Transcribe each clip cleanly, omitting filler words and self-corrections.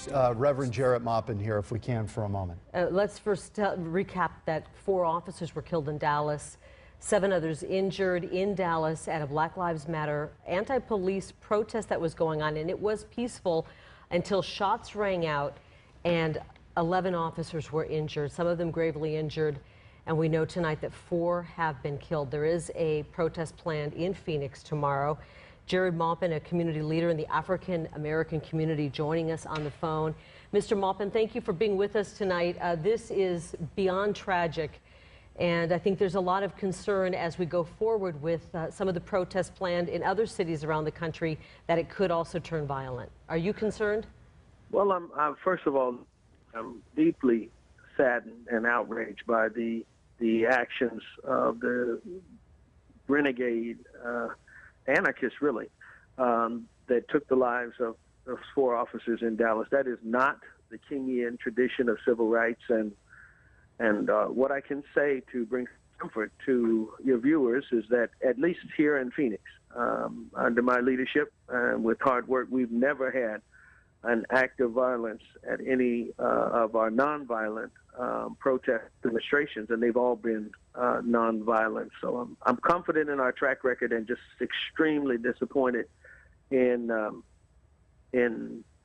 Reverend Jarrett Maupin here, if we can, for a moment. Let's first recap that 4 officers were killed in Dallas, 7 others injured in Dallas at a Black Lives Matter anti-police protest that was going on, and it was peaceful until shots rang out and 11 officers were injured, some of them gravely injured, and we know tonight that 4 have been killed. There is a protest planned in Phoenix tomorrow. Jarrett Maupin, a community leader in the African-American community, joining us on the phone. Mr. Maupin, thank you for being with us tonight. This is beyond tragic, and I think there's a lot of concern as we go forward with some of the protests planned in other cities around the country that it could also turn violent. Are you concerned? Well, I'm first of all, I'm deeply saddened and outraged by the actions of the renegade anarchists, really, that took the lives of 4 officers in Dallas. That is not the Kingian tradition of civil rights. And what I can say to bring comfort to your viewers is that at least here in Phoenix, under my leadership and with hard work, we've never had an act of violence at any of our nonviolent protest demonstrations, and they've all been nonviolent. So I'm confident in our track record and just extremely disappointed in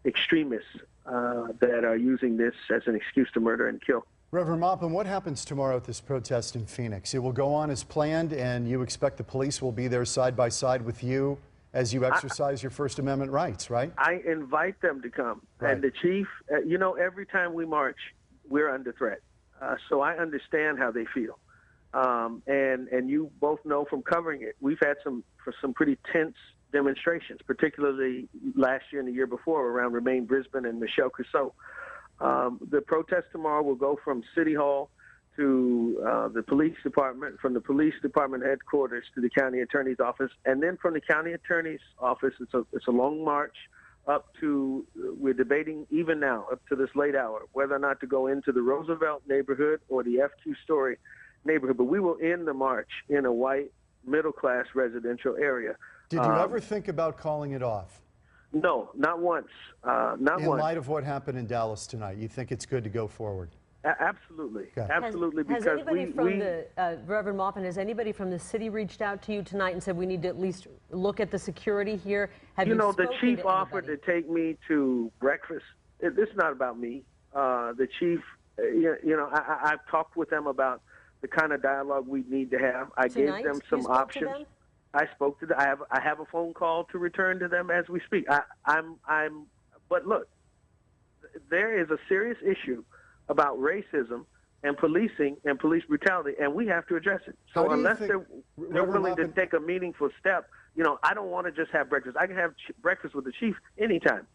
extremists that are using this as an excuse to murder and kill. Reverend Maupin, what happens tomorrow at this protest in Phoenix? It will go on as planned, and you expect the police will be there side by side with you as you exercise your First Amendment rights, right? I invite them to come. Right. And the chief, you know, every time we march, we're under threat. So I understand how they feel. And you both know from covering it, we've had some pretty tense demonstrations, particularly last year and the year before around Remain Brisbane and Michelle Crusoe. The protest tomorrow will go from City Hall to the police department, from the police department headquarters to the county attorney's office, and then from the county attorney's office, it's a long march up to, we're debating even now, up to this late hour, whether or not to go into the Roosevelt neighborhood or the FQ Story neighborhood. But we will end the march in a white, middle-class residential area. Did you ever think about calling it off? No, not once. Not once. In light of what happened in Dallas tonight, you think it's good to go forward? Absolutely, okay. Absolutely. Has anybody from the Reverend Maupin, has anybody from the city reached out to you tonight and said we need to at least look at the security here? Have you know, the chief offered to take me to breakfast. It's not about me. The chief, I've talked with them about the kind of dialogue we need to have. I Tonight, gave them some options. I spoke to them. I have a phone call to return to them as we speak. But look, there is a serious issue about racism and policing and police brutality, and we have to address it. So unless they're willing to take a meaningful step, I don't want to just have breakfast. I can have breakfast with the chief anytime.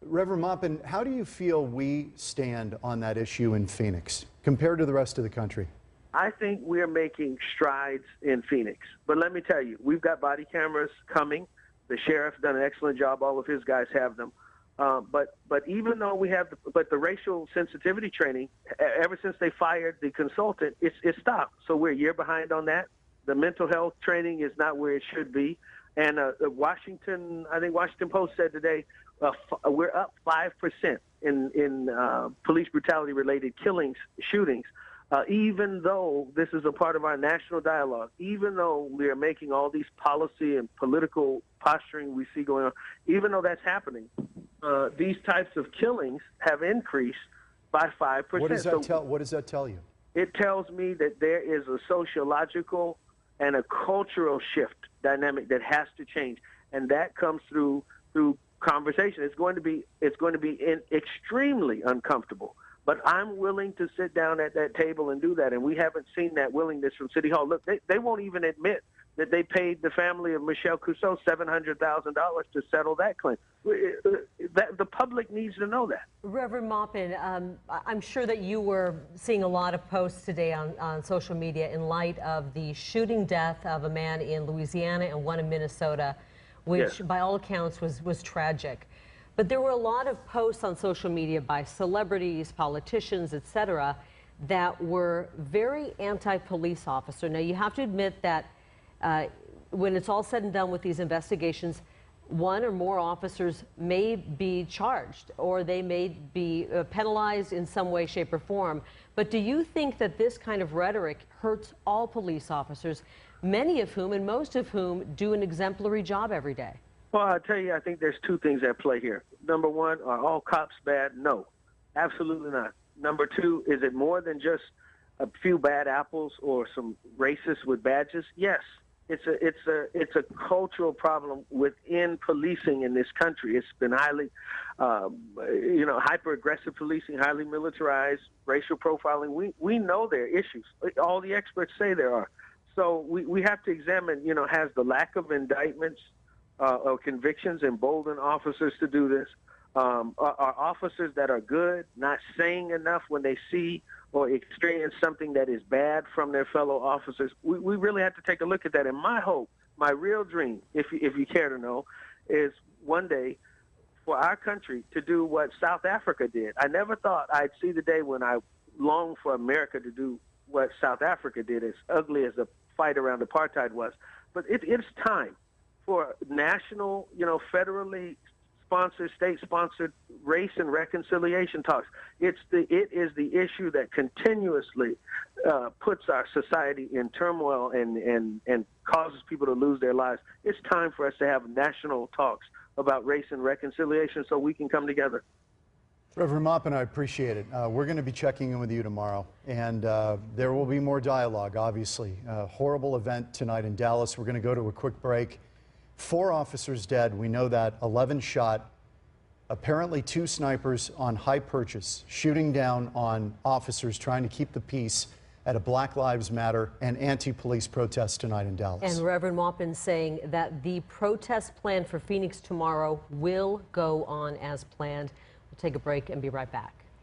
Reverend Maupin, how do you feel we stand on that issue in Phoenix compared to the rest of the country? I think we're making strides in Phoenix. But let me tell you, we've got body cameras coming. The sheriff's done an excellent job. All of his guys have them. But even though we have the racial sensitivity training, ever since they fired the consultant, it's stopped. So we're a year behind on that. The mental health training is not where it should be. And I think Washington Post said today, we're up 5% in police brutality-related killings, shootings. Even though this is a part of our national dialogue, even though we are making all these policy and political posturing we see going on, even though that's happening, these types of killings have increased by 5%. What does that tell you? It tells me that there is a sociological and a cultural shift dynamic that has to change, and that comes through conversation. It's going to be extremely uncomfortable. But I'm willing to sit down at that table and do that, and we haven't seen that willingness from City Hall. Look, they won't even admit that they paid the family of Michelle Crusoe $700,000 to settle that claim. The public needs to know that. Reverend Maupin, I'm sure that you were seeing a lot of posts today on social media in light of the shooting death of a man in Louisiana and one in Minnesota, which by all accounts was tragic. But there were a lot of posts on social media by celebrities, politicians, etc., that were very anti-police officer. Now, you have to admit that when it's all said and done with these investigations, one or more officers may be charged or they may be penalized in some way, shape, or form. But do you think that this kind of rhetoric hurts all police officers, many of whom and most of whom do an exemplary job every day? Well, I'll tell you, I think there's two things at play here. Number one, are all cops bad? No, absolutely not. Number two, is it more than just a few bad apples or some racists with badges? Yes. It's a cultural problem within policing in this country. It's been highly, hyper-aggressive policing, highly militarized, racial profiling. We know there are issues. All the experts say there are. So we have to examine, has the lack of indictments or convictions emboldened officers to do this? Are officers that are good not saying enough when they see or experience something that is bad from their fellow officers? We really have to take a look at that. And my hope, my real dream, if you care to know, is one day for our country to do what South Africa did. I never thought I'd see the day when I longed for America to do what South Africa did, as ugly as the fight around apartheid was. But it's time for national, federally sponsored, state-sponsored race and reconciliation talks. It is the issue that continuously puts our society in turmoil and causes people to lose their lives. It's time for us to have national talks about race and reconciliation so we can come together. Reverend Maupin, I appreciate it. We're going to be checking in with you tomorrow, and there will be more dialogue, obviously. Horrible event tonight in Dallas. We're going to go to a quick break. 4 officers dead, we know that, 11 shot, apparently 2 snipers on high purchase, shooting down on officers trying to keep the peace at a Black Lives Matter and anti-police protest tonight in Dallas. And Reverend Maupin saying that the protest plan for Phoenix tomorrow will go on as planned. We'll take a break and be right back.